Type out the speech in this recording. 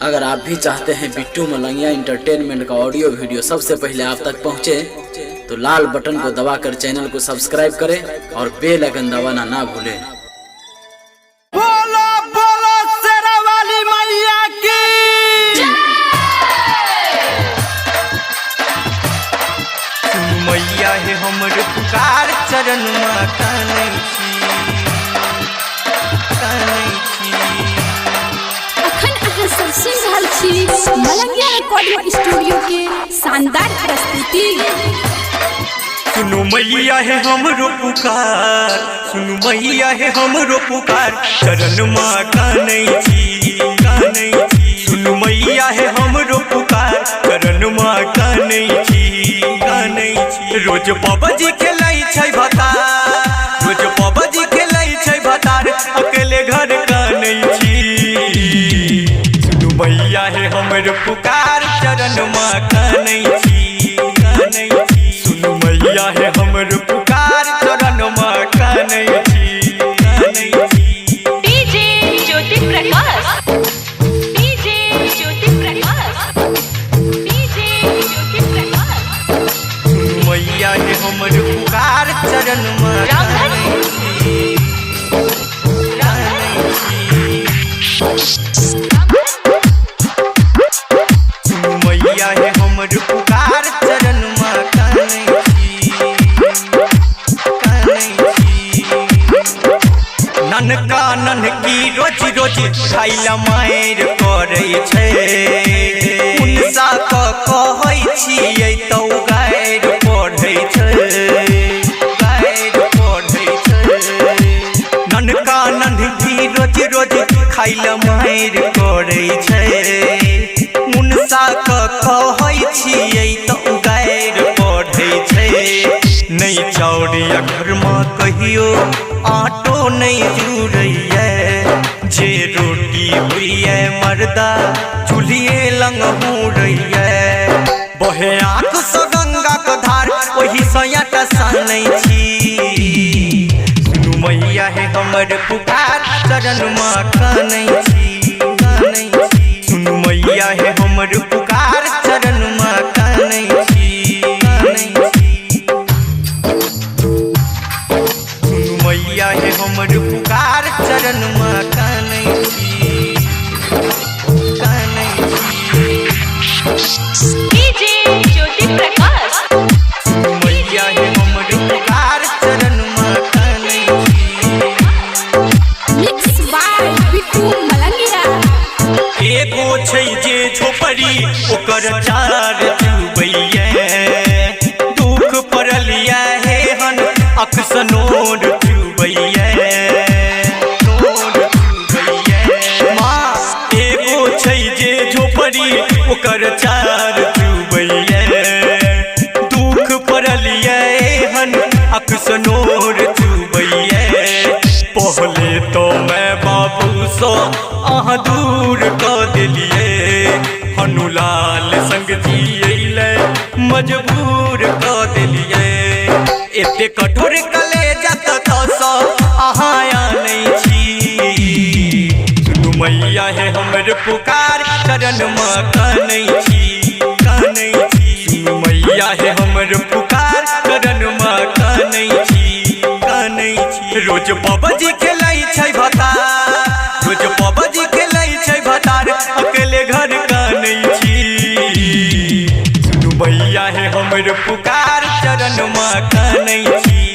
अगर आप भी चाहते हैं बिट्टू मलंगिया एंटरटेनमेंट का ऑडियो वीडियो सबसे पहले आप तक पहुंचे, तो लाल बटन को दबाकर चैनल को सब्सक्राइब करें और बेल आइकन दबाना ना भूलें। बोलो बोलो शेरा वाली मैया की। मैया है हमर पुकार चरण में कानै छी। अखन अहाँ सब सुनि रहल छी मलंगिया रिकॉर्डिंग स्टूडियो के शानदार प्रस्तुति। सुनु मैया है हमरो पुकार, सुनु मैया है हमरो पुकार चरण में कानै छी। सुनु मैया है हमरो पुकार चरण में कानै छी। रोज पबजी खेलै छै भतार, रोज पबजी खेलै छै भतार अकेले घर कानै छी। सुनु मैया है हमर पुकार चरण में कानै छी। सुनु मैया है हमर पुकार चरण में कानै छी। DJ Jyoti Prakash, DJ Jyoti Prakash, DJ Jyoti Prakash. सुनु मैया है हमर पुकार चरण में कानै छी। सुनु मैया है हमर पुकार चरण में कानै छी। ननका ननकी रोज रोज खाइला मारि करै छै। उनसा कहै छियै तऽ गारि पढ़ै छै। ननका ननकी रोज रोज खाइला मारि करै छै। उनसा कहै छियै तऽ गारि पढ़ै छै। नहीं चौड़िया घर में कहियो आटो नहीं जुड़ैया। जे रोटी हुई मर्दा चूल्हे लंग हुरैया। बहे आँख से गंगा के धार वही सयाटा सानै छी। सुनु मैया है हमर पुकार चरण में कानै छी। सुनु मैया है हमर पुकार चरण में कानै छी। सुनु मैया है हमर पुकार चरण में कानै छी। डीजे ज्योति प्रकाश, सुनु मैया है हमर पुकार चरण में कानै छी। Mix by Bittu Malangiya. एगो छै जे झोपड़ी ओकर चार चुबैया। दुख पड़लिया हे हन अक्सनोर चुबैया। माँ एगो छै जे झोपड़ी ओकर चार चुबैया। दुख पड़लिया हन अक्सनोर चुबैया। पहले तो मैं बाबू सो अहाँ दूर कऽ देलिए। हनुलाल संग जियैले मजबूर कऽ देलिए। एते कठोर कलेजा ततसँ अहाँ आनै छी। सुनु मैया है हमर पुकार चरण में कानै छी। सुनु मैया है हमर पुकार चरण में कानै छी। रोज पबजी खेलै छै भतार, रोज पबजी खेलै छै भतार अकेले घर कानै छी। सुनु मैया है हमर पुकार चरण में कानै छी।